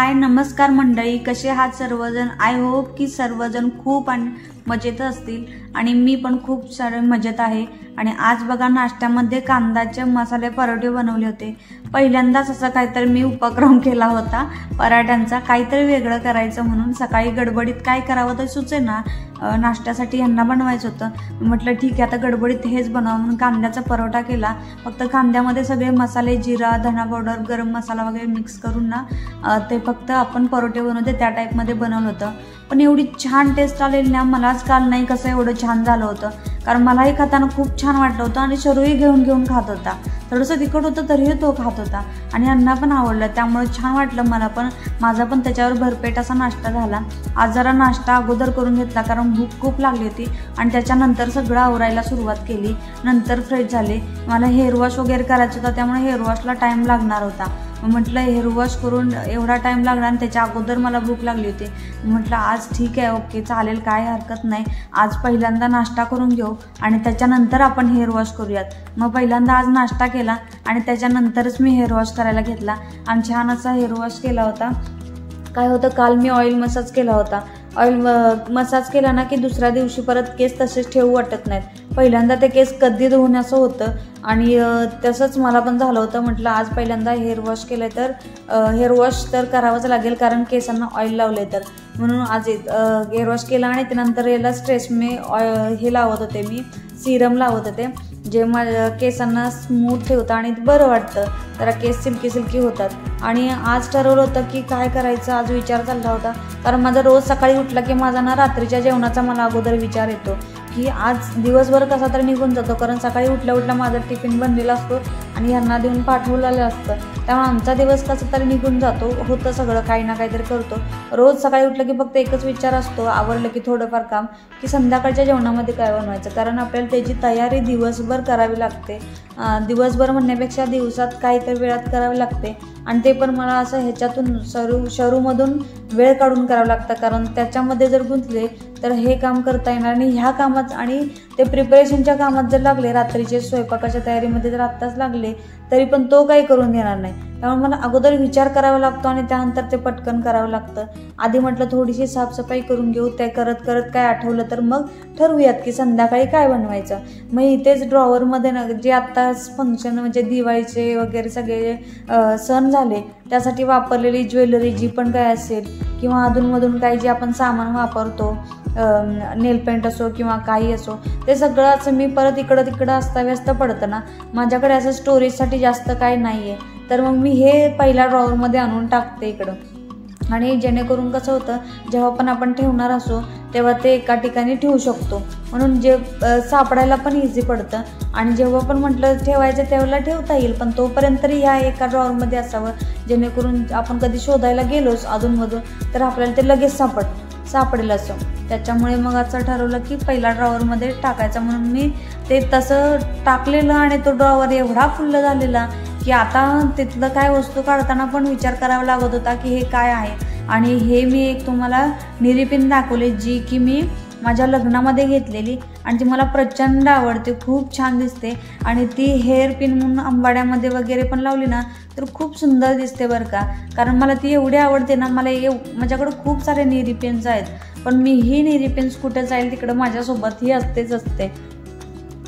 हाय नमस्कार मंडळी, कसे आहात सर्वजण। आय होप की सर्वजण खूप मजेत असतील आणि मी पण खूप सारे मजेत आहे। आणि आज बघा नाश्त्यामध्ये कांद्याचे मसाले परोठे बनवले होते। पहिल्यांदाच असं काहीतरी मी उपक्रम केला होता पराठ्यांचा, काहीतरी वेगळं करायचं म्हणून। सकाळी गडबडीत काय करावं तर सुचेना, नाश्त्यासाठी यांना बनवायचं होतं। म्हटलं ठीक आहे आता गडबडीत हेच बनवा म्हणून कांद्याचा परोठा केला। फक्त कांद्यामध्ये सगळे मसाले, जिरा, धना पावडर, गरम मसाला वगैरे मिक्स करून ना ते फक्त आपण परोठे बनवते त्या टाईपमध्ये बनवलं होतं। पण एवढी छान टेस्ट आलेली ना, मलाच काल नाही कसं एवढं छान झालं होतं। कारण मलाही खाताना खूप छान वाटलं होतं आणि शरूही घेऊन खात होता। थोडंसं तिखट होतं तरीही तो खात होता आणि यांना पण आवडलं, त्यामुळे छान वाटलं मला पण। माझा पण त्याच्यावर भरपेट असा नाश्ता झाला। आज जरा नाश्ता अगोदर करून घेतला कारण भूक खूप लागली होती आणि त्याच्यानंतर सगळं आवरायला सुरुवात केली। नंतर फ्रेश झाले। मला हेअर वॉश वगैरे करायचं होतं, त्यामुळे हेअर वॉशला टाईम लागणार होता। म्हटलं हेअर वॉश करून एवढा टाईम लागला आणि त्याच्या अगोदर मला भूक लागली होती। म्हटलं आज ठीक आहे, ओके चालेल, काय हरकत नाही। आज पहिल्यांदा नाश्ता करून घेऊ आणि त्याच्यानंतर आपण हेअर वॉश करूयात। मग पहिल्यांदा आज नाश्ता केला आणि त्याच्यानंतरच मी हेअर वॉश करायला घेतला आणि छान असा हेअर वॉश केला होता। काय होतं, काल मी ऑइल मसाज केला होता। ऑइल मसाज केला ना की दुसऱ्या दिवशी परत केस तसेच ठेवू वाटत नाहीत। पहिल्यांदा ते केस कधी धुण्याचं होतं आणि तसंच मला पण झालं होतं। म्हटलं आज पहिल्यांदा हेअर वॉश केलं तर हेअर वॉश तर करावंच लागेल कारण केसांना ऑइल लावले तर, म्हणून आज हेअर वॉश केला। आणि त्यानंतर याला स्ट्रेसमे हे लावत होते, मी सिरम लावत होते जे माझ्या केसांना स्मूथ ठेवतं आणि बरं वाटतं, जरा केस सिल्की होतात। आणि आज ठरवलं होतं की काय करायचं, आज विचार चालला होता कारण माझा रोज सकाळी उठला की माझा ना रात्रीच्या जेवणाचा मला अगोदर विचार येतो की आज दिवसभर कसा तरी निघून जातो। कारण सकाळी उठल्या माझा टिफिन बनलेला असतो आणि यांना देऊन पाठवलेलं असतं, त्यामुळे आमचा दिवस कसा तरी निघून जातो। होतं सगळं काही ना काहीतरी करतो। रोज सकाळी उठलं की फक्त एकच विचार असतो, आवरलं की थोडंफार काम, की संध्याकाळच्या जेवणामध्ये काय बनवायचं। कारण आपल्याला त्याची तयारी दिवसभर करावी लागते। दिवसभर म्हणण्यापेक्षा दिवसात काहीतरी वेळात करावी लागते आणि ते पण मला असं ह्याच्यातून शरूमधून वेळ काढून करावं लागतं। कारण त्याच्यामध्ये जर गुंतले तर हे काम करता येणार आणि ह्या कामात आणि ते प्रिपरेशनच्या कामात जर लागले, रात्रीचे स्वयंपाकाच्या तयारीमध्ये जर आत्ताच लागले तरी पण तो काही करून देणार नाही। त्यामुळे मला अगोदर विचार करावा लागतो आणि त्यानंतर ते पटकन करावं लागतं। आधी म्हटलं थोडीशी साफसफाई करून घेऊ, ते करत काय आठवलं तर मग ठरवूयात की संध्याकाळी काय बनवायचं। मग इथेच ड्रॉवरमध्ये ना जे आत्ता फंक्शन म्हणजे दिवाळीचे वगैरे सगळे सण झाले त्यासाठी वापरलेली ज्वेलरी जी पण काय असेल किंवा अधूनमधून काही जे आपण सामान वापरतो, नेलपेंट असो किंवा काही असो, ते सगळं असं मी परत इकडं तिकडं अस्ताव्यस्त पडतं ना, माझ्याकडे असं स्टोरेजसाठी जास्त काही नाही आहे, तर मग मी हे पहिल्या ड्रॉवरमध्ये आणून टाकते इकडं। आणि जेणेकरून कसं होतं, जेव्हा पण आपण ठेवणार असो तेव्हा ते एका ठिकाणी ठेवू शकतो, म्हणून जे सापडायला पण इझी पडतं। आणि जेव्हा पण म्हटलं ठेवायचं तेव्हा ठेवता येईल, पण तोपर्यंत तरी ह्या एका ड्रॉवरमध्ये असावं जेणेकरून आपण कधी शोधायला गेलोच अधूनमधून तर आपल्याला ते लगेच सापडेल असं। त्याच्यामुळे मग असं ठरवलं की पहिल्या ड्रॉवरमध्ये टाकायचं, म्हणून मी ते तसं टाकलेलं आणि तो ड्रॉवर एवढा फुल्ल झालेला की आता तिथलं काय वस्तू काढताना पण विचार करावा लागत होता की हे काय आहे। आणि हे मी एक तुम्हाला निरीपिन दाखवले जी की मी माझ्या लग्नामध्ये घेतलेली आणि ती मला प्रचंड आवडते, खूप छान दिसते। आणि ती हेअर पिन म्हणून आंबाड्यामध्ये वगैरे पण लावली ना तर खूप सुंदर दिसते बरं का। कारण मला ती एवढी आवडते ना, माझ्याकडे खूप सारे निरीपेन्स आहेत, पण मी ही निरीपेन्स कुठे जाईल तिकडं माझ्यासोबत ही असते।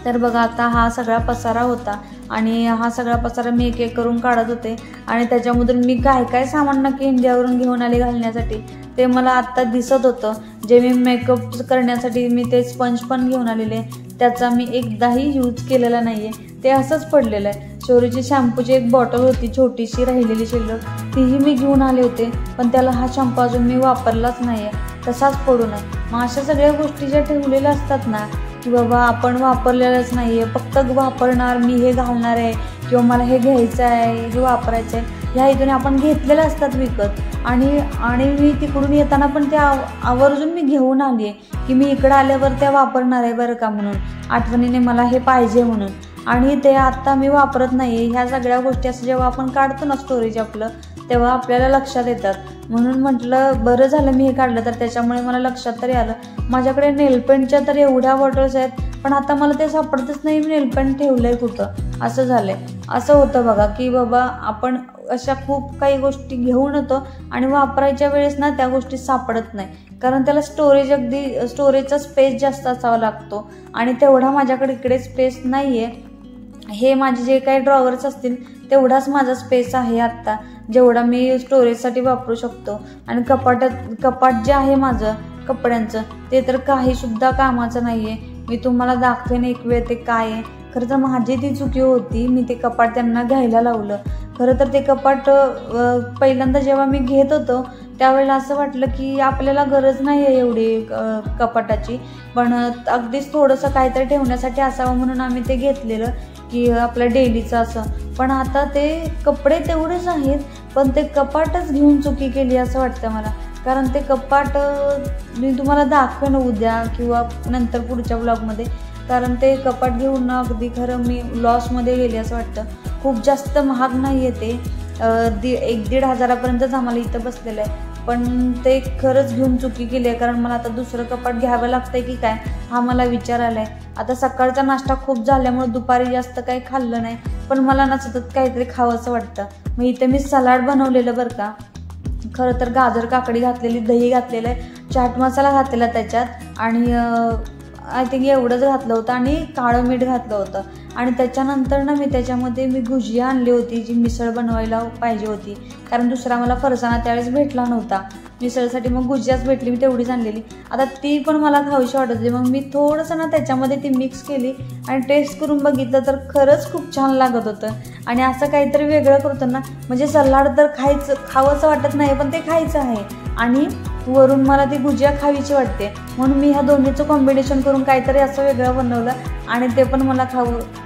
तर बघा आता हा सगळा पसारा होता आणि हा सगळा पसारा मी एक करून काढत होते आणि त्याच्यामधून मी काय सामान नक्की इंडियावरून घेऊन आले घालण्यासाठी ते मला आत्ता दिसत होतं। जे मी मेकअप करण्यासाठी मी ते स्पंज पण घेऊन आलेले, त्याचा मी एकदाही यूज केलेला नाही आहे, ते असंच पडलेलं आहे। शोरीची शॅम्पूची एक बॉटल होती छोटीशी राहिलेली शिल्लक, तीही मी घेऊन आले होते, पण त्याला हा शॅम्पू अजून मी वापरलाच नाही आहे, तसाच पडून आहे। मग अशा सगळ्या गोष्टी ज्या ठेवलेल्या असतात ना की बाबा आपण वापरलेलंच नाही आहे, फक्त वापरणार, मी हे घालणार आहे किंवा मला हे घ्यायचं आहे, हे वापरायचं आहे, ह्या इथून आपण घेतलेलं असतात विकत। आणि मी तिकडून येताना पण ते आवर्जून मी घेऊन आली आहे की मी इकडं आल्यावर त्या वापरणार आहे बरं का, म्हणून आठवणीने मला हे पाहिजे म्हणून। आणि ते आत्ता मी वापरत नाही आहे। ह्या सगळ्या गोष्टी असं जेव्हा आपण काढतो ना स्टोरेज आपलं, तेव्हा आपल्याला लक्षात येतात, म्हणून म्हटलं बरं झालं मी हे काढलं तर त्याच्यामुळे मला लक्षात तरी आलं। माझ्याकडे नेलपेंटच्या तर एवढ्या बॉटल्स आहेत, पण आता मला ते सापडतच नाही मी नेलपेंट ठेवलंय कुठं, असं झालंय। असं होतं बघा की बाबा आपण अशा खूप काही गोष्टी घेऊन येतो आणि वापरायच्या वेळेस ना त्या गोष्टी सापडत नाही, कारण त्याला स्टोरेजचा स्पेस जास्त असावा लागतो आणि तेवढा माझ्याकडे इकडे स्पेस नाही आहे. हे माझे जे काही ड्रॉवर्स असतील तेवढाच माझा स्पेस आहे आत्ता, जेवढा मी स्टोरेजसाठी वापरू शकतो. आणि कपाट जे आहे माझं कपड्यांचं ते तर काहीसुद्धा कामाचं नाही आहे. मी तुम्हाला दाखवेन एक वेळ ते काय आहे. खरं तर माझी ती चुकी होती, मी ते कपाट त्यांना घ्यायला लावलं. खरं तर ते कपाट पहिल्यांदा जेव्हा मी घेत होतो त्यावेळेला असं वाटलं की आपल्याला गरज नाही आहे एवढी कपाटाची, पण अगदीच थोडंसं काहीतरी ठेवण्यासाठी असावं म्हणून आम्ही ते घेतलेलं की आपलं डेलीचं असं. पण आता ते कपडे तेवढेच आहेत, पण ते कपाटच घेऊन चुकी केली असं वाटतं मला. कारण ते कपाट मी तुम्हाला दाखवेन उद्या किंवा नंतर पुढच्या ब्लॉगमध्ये, कारण ते कपाट घेऊन ना अगदी खरं मी लॉसमध्ये गेले असं वाटतं. खूप जास्त महाग नाही आहे ते, 1-1.5 हजारापर्यंतच आम्हाला इथं बसलेलं आहे. पण ते खरंच घेऊन चुकी केली आहे, कारण मला आता दुसरं कपाट घ्यावं लागतं आहे की काय हा मला विचार आला आहे. आता सकाळचा नाश्ता खूप झाल्यामुळे दुपारी जास्त काही खाल्लं नाही, पण मला ना सतत काहीतरी खावंसं वाटतं. मग इथे मी सलाड बनवलेलं बरं का. खरं तर गाजर काकडी घातलेली, दही घातलेलं आहे, चाट मसाला घातलेला त्याच्यात आणि आय थिंक एवढंच घातलं होतं आणि काळं मीठ घातलं होतं. आणि त्याच्यानंतर ना मी त्याच्यामध्ये भुजिया आणली होती जी मिसळ बनवायला पाहिजे होती, कारण दुसरा मला फरसाणा त्यावेळेस भेटला नव्हता मिसळसाठी. मग भुजियाच भेटली, मी तेवढीच आणलेली. आता ती पण मला खावीशी वाटत होती, मग मी थोडंसं ना त्याच्यामध्ये ती मिक्स केली आणि टेस्ट करून बघितलं तर खरंच खूप छान लागत होतं. आणि असं काहीतरी वेगळं करतो ना, म्हणजे सलाड तर खावंसं वाटत नाही, पण ते खायचं आहे आणि वरून मला ती भुजिया खावीची वाटते, म्हणून मी ह्या दोन्हीचं कॉम्बिनेशन करून काहीतरी असं वेगळं बनवलं आणि ते पण मला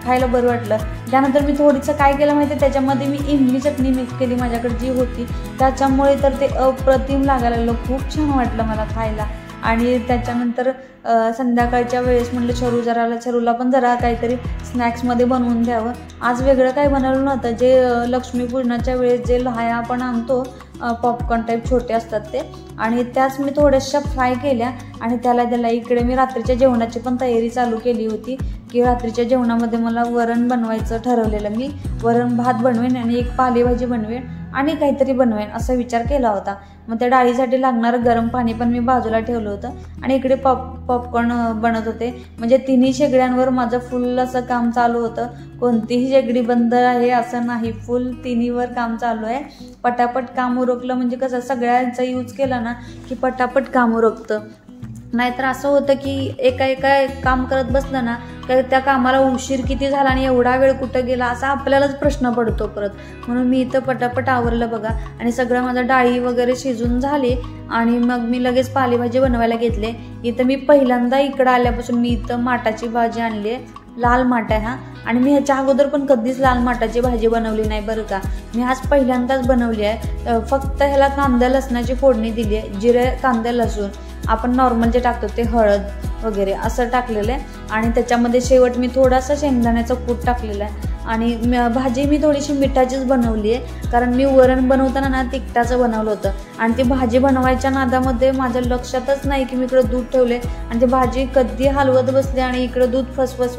खायला बरं वाटलं. त्यानंतर मी थोडीसं काय केलं माहिती आहे, त्याच्यामध्ये मी इमली चटणी मिक्स केली माझ्याकडे जी होती, त्याच्यामुळे तर ते अप्रतिम लागायला लागलं. खूप छान वाटलं मला खायला. आणि त्याच्यानंतर संध्याकाळच्या वेळेस म्हटलं छरूला पण जरा काहीतरी स्नॅक्समध्ये बनवून द्यावं. आज वेगळं काही बनवलं नव्हतं, जे लक्ष्मीपूजनाच्या वेळेस जे लहाया आपण आणतो पॉपकॉर्न टाईप छोटे असतात ते, आणि त्याच मी थोड्याशा फ्राय केल्या आणि त्याला दिला. इकडे मी रात्रीच्या जेवणाची पण तयारी चालू केली होती की रात्रीच्या जेवणामध्ये मला वरण बनवायचं ठरवलेलं. मी वरण भात बनवेन आणि एक पालेभाजी बनवेन आणि काहीतरी बनवेन असा विचार केला होता. मग त्या डाळीसाठी लागणारं गरम पाणी पण मी बाजूला ठेवलं होतं आणि इकडे पॉपकॉर्न बनत होते. म्हणजे तिन्ही शेगड्यांवर माझं फुल असं काम चालू होतं. कोणतीही शेगडी बंद आहे असं नाही, फुल तिन्हीवर काम चालू आहे. पटापट काम उरकलं म्हणजे कसं सगळ्यांचा यूज केला ना की पटापट काम उरकतं. नाहीतर असं होतं की एका काम करत बसलं ना तर त्या कामाला उशीर किती झाला आणि एवढा वेळ कुठं गेला असा आपल्यालाच प्रश्न पडतो परत. म्हणून मी इथं पटापट आवरलं बघा आणि सगळं माझं डाळी वगैरे शिजून झाले आणि मग मी लगेच पालेभाजी बनवायला घेतले. इथं मी पहिल्यांदा इकडं आल्यापासून मी इथं माटाची भाजी आणली आहे, लाल माठ आहे हा. आणि मी ह्याच्या अगोदर पण कधीच लाल माटाची भाजी बनवली नाही बरं का, मी आज पहिल्यांदाच बनवली आहे. फक्त ह्याला कांदा लसणाची फोडणी दिली आहे, जिरे कांदा लसूण आपण नॉर्मल जे टाकतो ते हळद वगैरे असं टाकलेलं आहे आणि त्याच्यामध्ये शेवट मी थोडासा शेंगदाण्याचा कूट टाकलेला आहे. आणि भाजी मी थोडीशी मिठाचीच बनवली आहे, कारण मी वरण बनवताना ना तिखटाचं बनवलं होतं आणि ती भाजी बनवायच्या नादामध्ये माझ्या लक्षातच नाही की मी इकडं दूध ठेवले आणि ती भाजी कधी हलवत बसले आणि इकडं दूध फसफस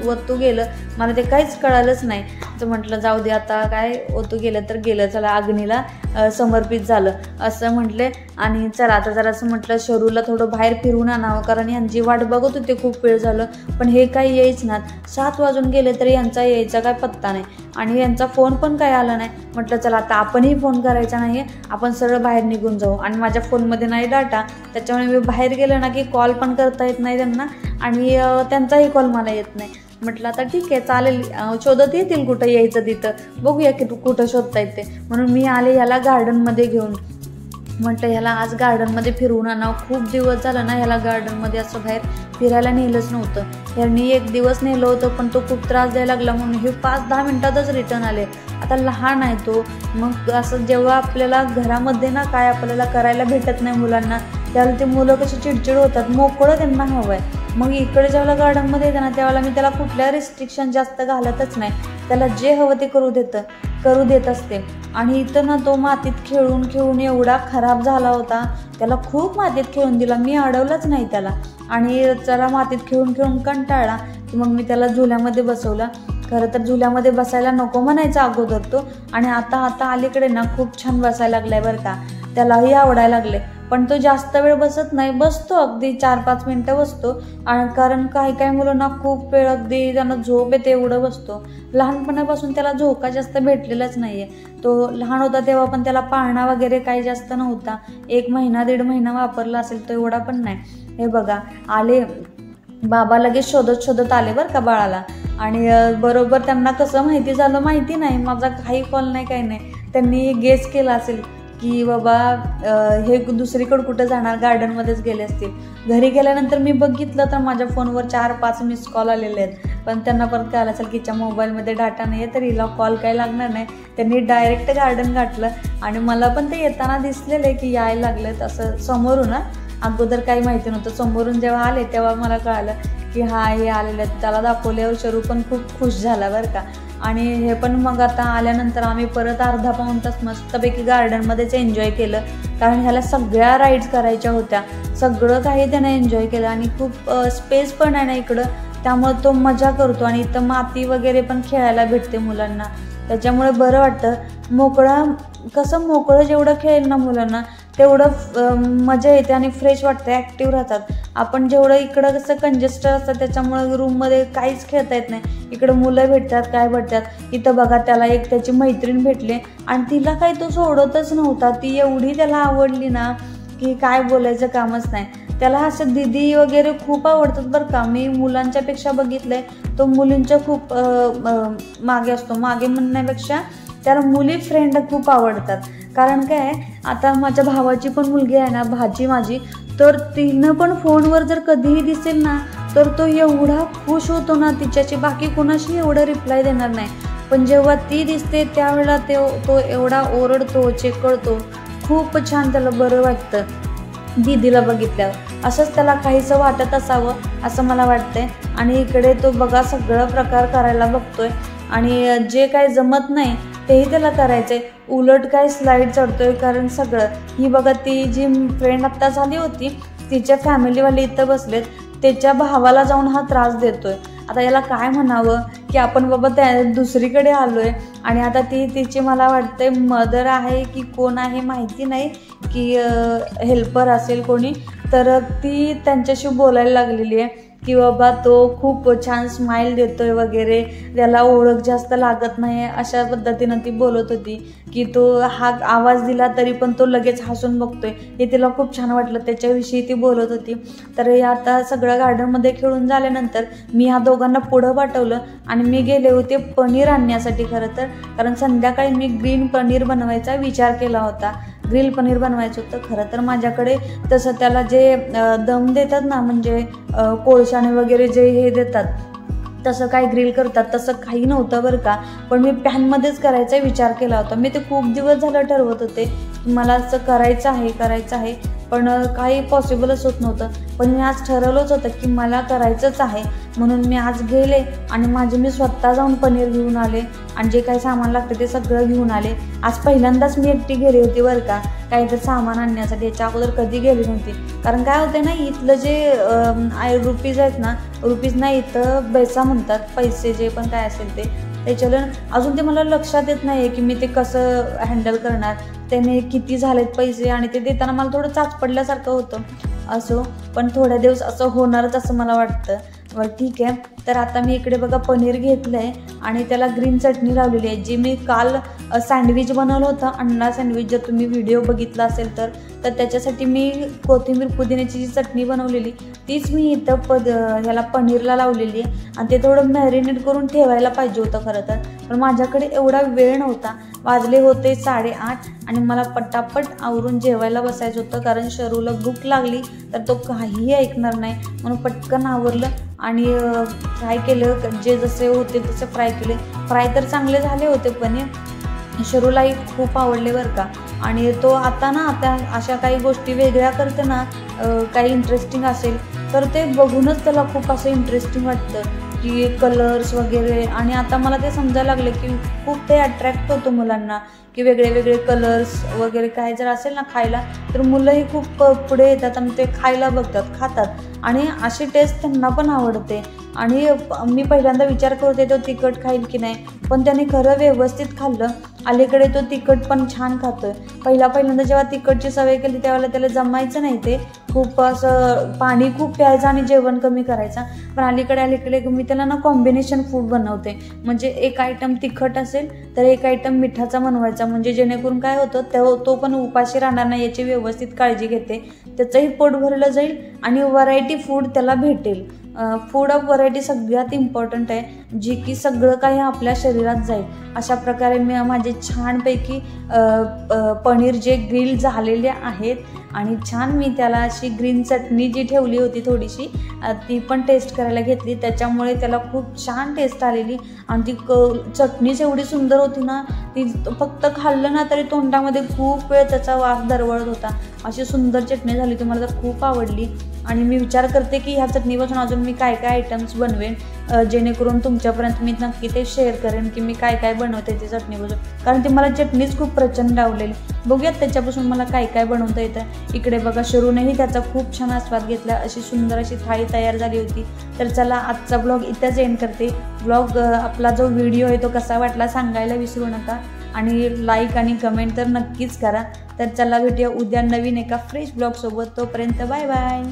ओतू गेलं, मला ते काहीच कळालंच नाही. तर म्हटलं जाऊ दे आता काय ओतू गेलं तर गेलं, चला अग्नीला समर्पित झालं असं म्हटले. आणि चला आता जरासं म्हटलं शरूला थोडं बाहेर फिरवून आणावं, कारण यांची वाट बघत होते खूप वेळ झालं, पण हे काही यायच ना. 7 वाजून गेले तरी यांचा यायचा काय पत्ता नाही आणि यांचा फोन पण काय आला नाही. म्हटलं चला आता आपणही फोन करायचा नाही, आपण सरळ बाहेर निघून जाऊ. आणि माझ्या फोनमध्ये नाही डाटा, त्याच्यामुळे मी बाहेर गेलं ना की कॉल पण करता येत नाही त्यांना आणि त्यांचाही कॉल मला येत नाही. म्हटलं आता ठीक आहे चालेल, शोधत येतील कुठं यायचं तिथं, बघूया की कुठं शोधता येते. म्हणून मी आले ह्याला गार्डनमध्ये घेऊन. म्हटलं ह्याला आज गार्डनमध्ये फिरवून आणावं, खूप दिवस झालं ना ह्याला गार्डनमध्ये असं बाहेर फिरायला नेलंच नव्हतं. ह्यांनी 1 दिवस नेलं होतं पण तो खूप त्रास द्यायला लागला म्हणून हे 5-10 मिनिटातच रिटर्न आले. आता लहान आहे तो, मग असं जेव्हा आपल्याला घरामध्ये ना काय आपल्याला करायला भेटत नाही मुलांना, त्यावेळेला ते मुलं कशी चिडचिड होतात, मोकळं त्यांना हवं आहे. मग इकडे जेव्हा गार्डनमध्ये येतं ना त्यावेळेला मी त्याला कुठल्या रिस्ट्रिक्शन जास्त घालतच नाही, त्याला जे हवं ते करू देत असते. आणि इथं ना तो मातीत खेळून एवढा खराब झाला होता, त्याला खूप मातीत खेळून दिला, मी अडवलंच नाही त्याला. आणि जरा मातीत खेळून कंटाळला की मग मी त्याला झुल्यामध्ये बसवलं खरं तर झुल्यामध्ये बसायला नको म्हणायचा अगोदर तो, आणि आता अलीकडे ना खूप छान बसायला लागलाय बरं का, त्यालाही आवडायला लागले. पण तो जास्त वेळ बसत नाही, बसतो अगदी 4-5 मिनटं बसतो. आणि कारण काही मुलांना खूप वेळ अगदी त्यांना झोप येते एवढं बसतो. लहानपणापासून त्याला झोका जास्त भेटलेलाच नाहीये. तो लहान होता तेव्हा पण त्याला पाळणा वगैरे काही जास्त नव्हता, 1 महिना 1.5 महिना वापरला असेल, तो एवढा पण नाही. हे बघा आले बाबा, लगेच शोधत आले बरं का बाळाला. आणि बरोबर त्यांना कसं माहिती झालं माहिती नाही, माझा काही कॉल नाही काही नाही, त्यांनी गेस केला असेल की बाबा हे दुसरीकडे कुठं जाणार, गार्डनमध्येच गेले असतील. घरी गेल्यानंतर मी बघितलं तर माझ्या फोनवर 4-5 मिस कॉल आलेले आहेत. पण त्यांना परत कळलं असेल की हिच्या मोबाईलमध्ये डाटा नाही आहे, तर हिला कॉल काही लागणार नाही. त्यांनी डायरेक्ट गार्डन गाठलं आणि मला पण ते येताना दिसलेले की यायला लागलेत असं समोरून. अगोदर काही माहिती नव्हतं, समोरून जेव्हा आले तेव्हा मला कळालं की हा हे आलेले आहेत. त्याला दाखवल्यावर शरू पण खूप खुश झाला बरं का. आणि हे पण मग आता आल्यानंतर आम्ही परत अर्धा-पाऊण तास मस्तपैकी गार्डनमध्येच एन्जॉय केलं, कारण ह्याला सगळ्या राईड्स करायच्या होत्या. सगळं काही त्यानं एन्जॉय केलं आणि खूप स्पेस पण आहे ना इकडं, त्यामुळे तो मजा करतो. आणि इथं माती वगैरे पण खेळायला भेटते मुलांना, त्याच्यामुळे बरं वाटतं. मोकळं जेवढं खेळेल ना मुलांना तेवढं मजा येते आणि फ्रेश वाटतं, ॲक्टिव्ह राहतात. आपण जेवढं इकडं कसं कंजेस्टेड असतं त्याच्यामुळे रूममध्ये काहीच खेळता येत नाही. इकडं मुलं भेटतात, काय भेटतात. इथं बघा त्याला एक त्याची मैत्रीण भेटली आणि तिला काही तो सोडतच नव्हता. ती एवढी त्याला आवडली ना की काय बोलायचं कामच नाही. त्याला असं दीदी वगैरे खूप आवडतात बरं का. मी मुलांच्या पेक्षा बघितलंय, तो मुलींच्या खूप मागे असतो. मागे म्हणण्यापेक्षा त्याला मुली फ्रेंड खूप आवडतात. कारण काय, आता माझ्या भावाची पण मुलगी आहे ना, भाची माझी, तर तिनं पण फोनवर जर कधीही दिसेल ना तर तो एवढा खुश होतो ना तिच्याशी, बाकी कोणाशी एवढं रिप्लाय देणार नाही. पण जेव्हा ती दिसते त्यावेळेला तो एवढा ओरडतो, चेकळतो, खूप छान त्याला बरं वाटतं दीदीला बघितल्यावर. असंच त्याला काहीसं वाटत असावं असं मला वाटतंय. आणि इकडे तो बघा सगळं प्रकार करायला बघतोय आणि जे काय जमत नाही तेही त्याला करायचंय. उलट काय स्लाईड चढतोय, कारण सगळं. ही बघा ती जी फ्रेंड आत्ता झाली होती तिच्या फॅमिलीवाले इथं बसलेत, त्याच्या भावाला जाऊन हा त्रास देतोय. आता याला काय म्हणावं की आपण बाबा त्या दुसरीकडे आलोय आणि आता ती तिची मला वाटते मदर आहे की कोण आहे माहिती नाही, की हेल्पर असेल कोणी, तर ती त्यांच्याशी बोलायला लागलेली आहे की बाबा तो खूप छान स्माईल देतोय वगैरे, त्याला ओळख जास्त लागत नाही, अशा पद्धतीनं ती बोलत होती. की तो हा आवाज दिला तरी पण तो लगेच हसून बघतोय, हे तिला खूप छान वाटलं, त्याच्याविषयी ती बोलत होती. तर आता सगळं गार्डनमध्ये खेळून झाल्यानंतर मी ह्या दोघांना पुढं पाठवलं आणि मी गेले होते पनीर आणण्यासाठी. खरं तर कारण संध्याकाळी मी ग्रीन पनीर बनवायचा विचार केला होता, ग्रिल पनीर बनवायचं होतं. खरं तर माझ्याकडे तसं त्याला जे दम देतात ना, म्हणजे कोळशाने वगैरे जे हे देतात तसं काय ग्रिल करतात तसं काही नव्हतं बरं का. पण मी पॅनमध्येच करायचा विचार केला होता. मी ते खूप दिवस झालं ठरवत होते मला असं करायचं आहे, पण काही पॉसिबलच होत नव्हतं. पण मी आज ठरवलंच होतं की मला करायचंच आहे, म्हणून मी आज गेले आणि मी स्वतः जाऊन पनीर घेऊन आले आणि जे काही सामान लागतं ते सगळं घेऊन आले. आज पहिल्यांदाच मी एकटी गेली होती बरं का, काहीतरी सामान आणण्यासाठी. याच्या अगोदर कधी गेली नव्हती. कारण काय होते ना, इथलं जे रुपीज आहेत ना, रुपीज नाही इथं पैसा म्हणतात, पैसे जे पण काय असेल ते, त्याच्यावर अजून ते मला लक्षात येत नाही की मी ते कसं हँडल करणार, त्याने किती झालेत पैसे, आणि ते देताना मला थोडं चाच पडल्यासारखं होतं. असो, पण थोड्या दिवस असं होणारच असं मला वाटतं. बरं ठीक आहे. तर आता मी इकडे बघा पनीर घेतलं आहे आणि त्याला ग्रीन चटणी लावलेली आहे, जी मी काल सँडविच बनवलं होतं, अंडा सँडविच. जर तुम्ही व्हिडिओ बघितला असेल तर त्याच्यासाठी मी कोथिंबीर पुदिन्याची जी चटणी बनवलेली तीच मी इथं ह्याला पनीरला लावलेली आहे. आणि ते थोडं मॅरिनेट करून ठेवायला पाहिजे होतं खरं तर, पण माझ्याकडे एवढा वेळ नव्हता. वाजले होते 8:30 आणि मला पटापट आवरून जेवायला बसायचं होतं, कारण शरूला भूक लागली तर तो काहीही ऐकणार नाही. म्हणून पटकन आवरलं आणि फ्राय केलं, जे जसे होते तसे फ्राय केले. फ्राय तर चांगले झाले होते, पण शरूलाही खूप आवडले बरं का. आणि तो आता अशा काही गोष्टी वेगळ्या करते ना, काही इंटरेस्टिंग असेल तर ते बघूनच त्याला खूप असं इंटरेस्टिंग वाटतं. की कलर्स वगैरे. आणि आता मला ते समजायला लागले की खूप ते अट्रॅक्ट होतं मुलांना की वेगळे वेगळे कलर्स वगैरे काय जर असेल ना खायला तर मुलंही खूप पुढे येतात आणि ते खायला बघतात, खातात आणि अशी टेस्ट त्यांना पण आवडते. आणि मी पहिल्यांदा विचार करत होते तो तिखट खाईल की नाही, पण त्याने खरं व्यवस्थित खाल्लं. अलीकडे तो तिखट पण छान खातोय. पहिल्यांदा जेव्हा तिखटची सवय केली त्यावेळेला त्याला जमायचं नाही, ते खूप असं पाणी खूप प्यायचं आणि जेवण कमी करायचं. पण अलीकडे मी त्याला ना कॉम्बिनेशन फूड बनवते, म्हणजे एक आयटम तिखट असेल तर एक आयटम मिठाचा बनवायचा, म्हणजे जेणेकरून काय होतं तो पण उपाशी राहणार नाही याची व्यवस्थित काळजी घेते. त्याचंही पोट भरलं जाईल आणि व्हरायटी फूड त्याला भेटेल. फूड ऑफ व्हरायटी सगळ्यात इम्पॉर्टंट आहे, जी की सगळं काही आपल्या शरीरात जाईल. अशा प्रकारे मी माझे छानपैकी पनीर जे ग्रिल झालेले आहेत आणि छान मी त्याला अशी ग्रीन चटणी जी ठेवली होती थोडीशी ती पण टेस्ट करायला घेतली. त्याच्यामुळे त्याला खूप छान टेस्ट आलेली आणि ती चटणीच एवढी सुंदर होती ना, ती फक्त खाल्लं ना तरी तोंडामध्ये खूप वेळ त्याचा वास दरवळत होता. अशी सुंदर चटणी झाली, ती मला तर खूप आवडली. आणि मी विचार करते की ह्या चटणीपासून अजून मी काय काय आयटम्स बनवेन, जेणेकरून तुमच्यापर्यंत मी नक्की ते शेअर करेन की मी काय काय बनवते ते चटणीपासून, कारण ती मला चटणीच खूप प्रचंड आवडलेली. बघूयात त्याच्यापासून मला काय काय बनवता येतं. इकडे बघा शरूनेही त्याचा खूप छान आस्वाद घेतला. अशी सुंदर अशी थाळी तयार झाली होती. तर चला आजचा ब्लॉग इथंच एंड करते. ब्लॉग आपला जो व्हिडिओ आहे तो कसा वाटला सांगायला विसरू नका आणि लाईक आणि कमेंट तर नक्कीच करा. तर चला भेटूया उद्या नवीन एका फ्रेश ब्लॉगसोबत. तोपर्यंत बाय बाय.